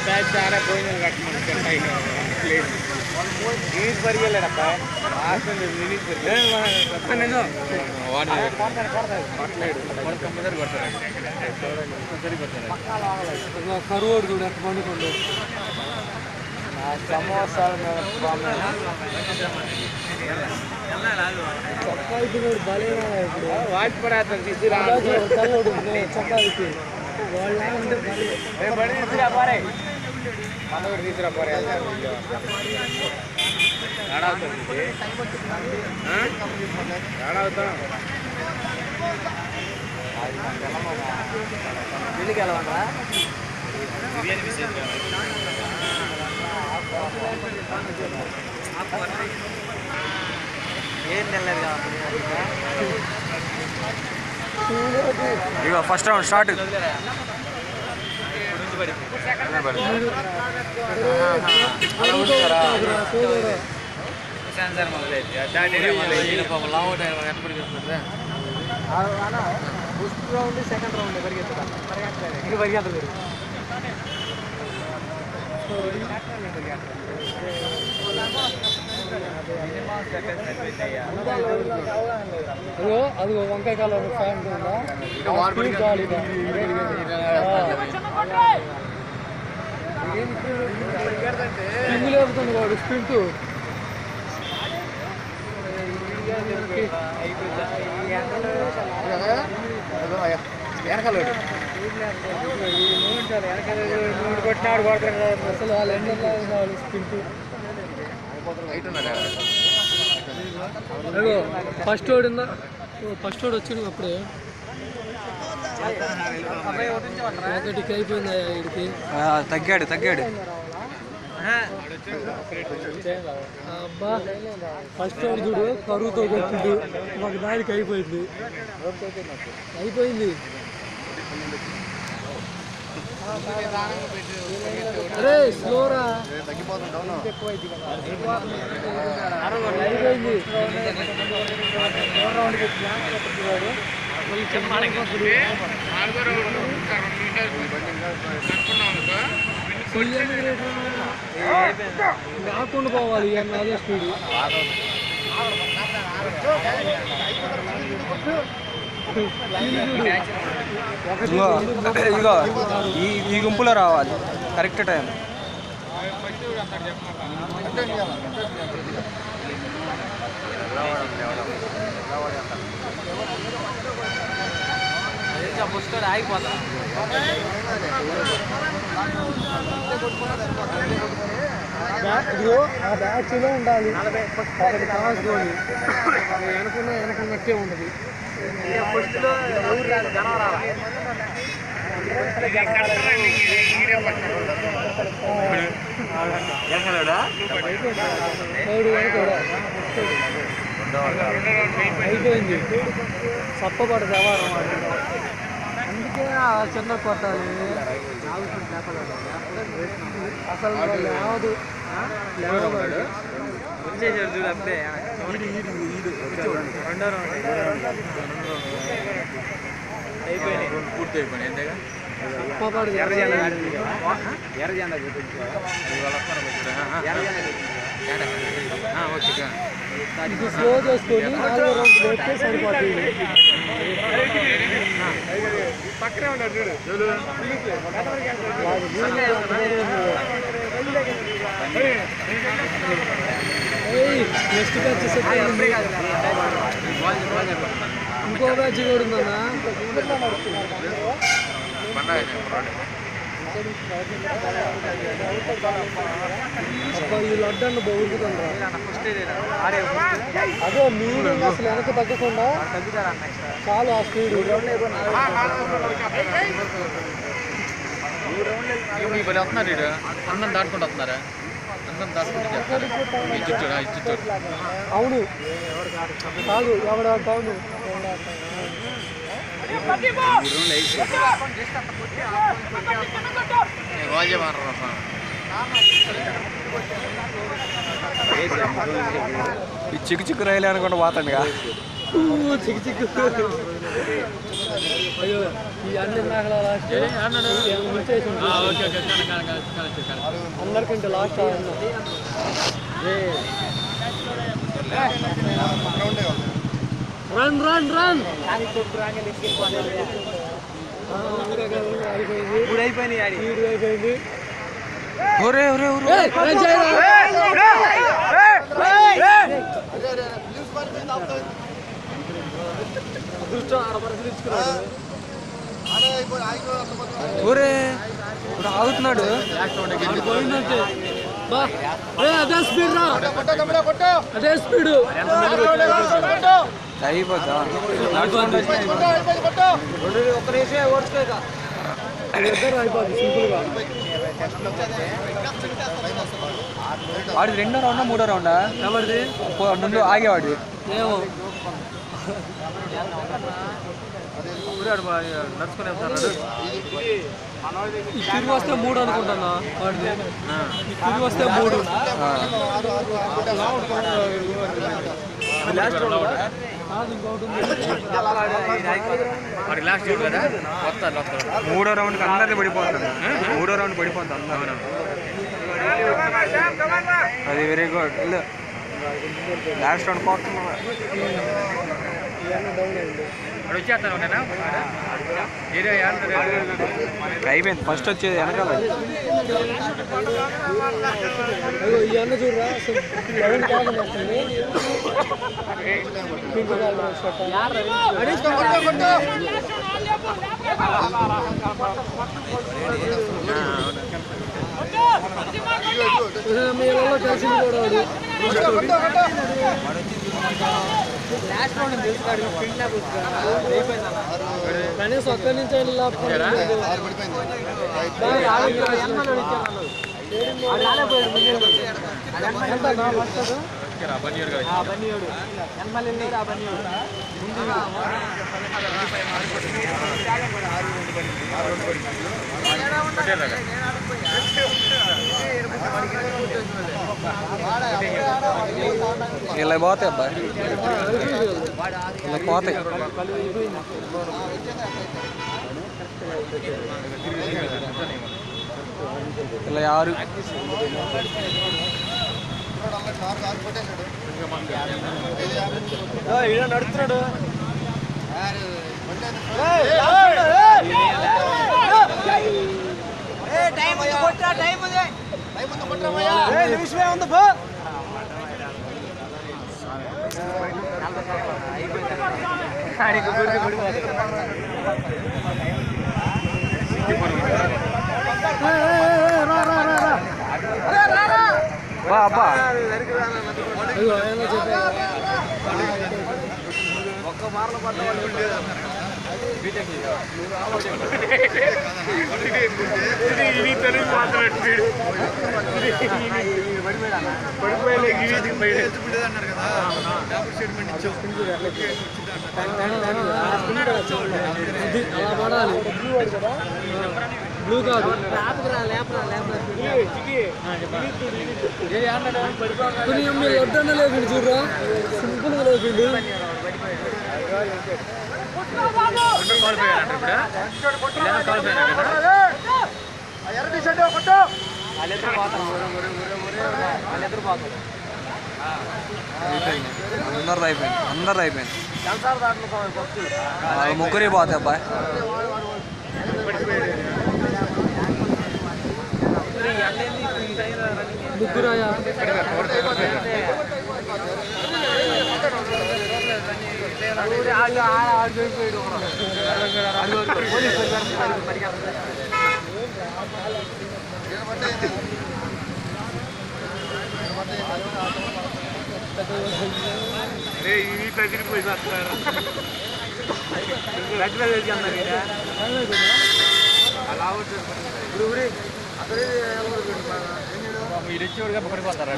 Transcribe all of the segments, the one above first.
batch చాలా పోయిన కట్టమని రిలీజ్ పరిగెళ్ళాడప్ప కరువుడు కూడా ఎంత పండుకోండు సమోసాలు చక్కాయికి బలేనా ఇప్పుడు వాటి పడేస్తాను తీసుకురా చక్కాయికి వాళ్ళ ఉంటే తీసుకురా పోరే మన కూడా తీసుకురా పోరే ఏడవుతాం వీళ్ళకి ఎలా ఉండరా ఏం తెల్లదు ఇక first round start first round second round పరిగెత్తుతా ఇంకా పరిగెత్తలేదు అది వంకాయ కలర్ ఫ్యాన్ స్ప్రింగ్ లేపుతుంది వాడు స్ప్రింట్ వెనకాల కొట్టినాడు కొడతారు అసలు వాళ్ళు ఎండలో వాళ్ళు స్ప్రింట్ ఫస్ట్ ఓడిందా ఫస్ట్ ఓడి వచ్చింది అప్పుడే ఒకటికి అయిపోయింది వీడికి తగ్గాడు అబ్బా ఫస్ట్ ఓడి చూడు కరువుతో కొట్టిండు ఒక దానికి అయిపోయింది అరే స్లోరా రాకుండా పోవాలి అదే స్పీడ్ ఇగో ఈ గుంపులో రావాలి కరెక్ట్ టైం పుస్తకాలు ఆగిపోతా ఆ బ్యాచ్లో ఉండాలి ఒకటి కావాల్సుకొని వెనకున్నట్టే ఉంటుంది అయిపోయింది సప్పబడి వ్యవహారం అందుకే ఆ చిన్న కొట్టాలి అసలు లేవదు వచ్చేసాడు చూడు అప్పుడే రెండో రౌండ్ అయిపోయినాయి పూర్తి అయిపోయినాయి ఎంతగా ఇది స్లో చేసుకొని 4వ రౌండ్ పెడితే సరిపోతుంది పక్కనే ఉన్నాడు చూడు నెక్స్ట్ బ్యాచ్ ఇంకో బ్యాచ్ కూడా ఉందన్నా వీళ్ళు అడ్డాన్ని బాగుంటుందా అదే మీరు అసలు వెనక తగ్గకుండా చాలా ఆ స్పీడ్ వస్తున్నారు అన్నం దాటుకుంటూ వస్తున్నారా అన్నం దాటుకుంటూ అవును కాదు ఎవడ అవును ఈ చిక్కు చిక్కు రైలు అనుకుంటూ పోతాండిగా చిక్కు చిక్కు అయ్యో ఈ అన్ని నాకలా లాస్ట్ అందరికంటే లాస్ట్ రన్ రన్ రన్ అయిపోయింది ఆగుతున్నాడు అదే స్పీడ్ రా అదే స్పీడ్ అయిపోద్దా అయిపోద్ది సింపుల్గా వాడిది రెండో రౌండా మూడో రౌండా ఎవరిది ముందు ఆగేవాడు ఏమో తిరిగి వస్తే 3 అనుకుంటున్నా వాడిది తిరిగి వస్తే 3 మూడో రౌండ్కి అందరిది పడిపోతుంది మూడో రౌండ్ పడిపోతుంది అందరూ అది వెరీ గుడ్ లాస్ట్ రౌండ్ పోతున్నా అయిపోయింది ఫస్ట్ వచ్చేది వెనకాల ఈ అన్న చూడరా మీలో కలిసింది కూడా కనీసం అక్కడి నుంచి ఇలా పోతాయి అబ్బాయి ఇలా పోతాయి ఇలా 6 నడుస్తున్నాడు నిమిషమే ఉంది అబ్బా ఒక్క మార్లు పడ్డ వాళ్ళు తెలుగు మాట్లాడు బ్లూ కాదు మీరు వద్దన్న లేకుండా చూడరా సింపుల్గా లేకుండా అందరు అయిపోయింది ముగ్గురే పోతాయి అబ్బాయి ముగ్గురాయా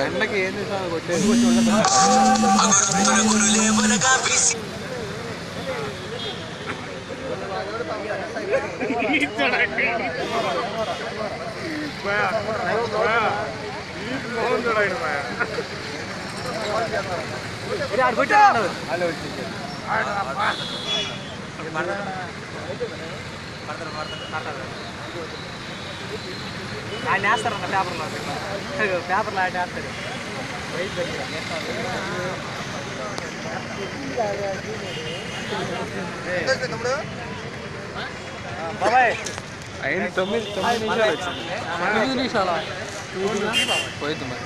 ఎండకి ఏం కొట్టేది ఆయన వేస్తారన్న పేపర్లో పేపర్లో ఆయన వేస్తారు బాబాయ్ అయింది 9 నిమిషాలు వచ్చింది 9 నిమిషాలా పోయింది మరి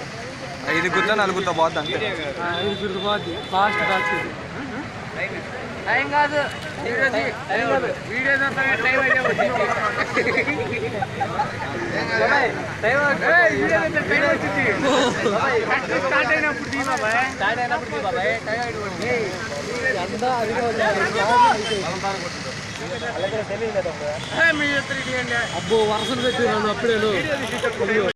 5 గుర్తా 4 గుర్తా పోద్ది అంతే ఇది పోద్ది ఫాస్ట్ బ్యాచ్ ఇది టైం కాదు వీడియో టైం అయితే స్టార్ట్ అయినప్పుడు తీ బాబాయ్ స్టార్ట్ అయినప్పుడు తీ బాబాయ్ టైం అయిపోయింది అబ్బో వరుసలు పెట్టి నన్ను అప్పుడే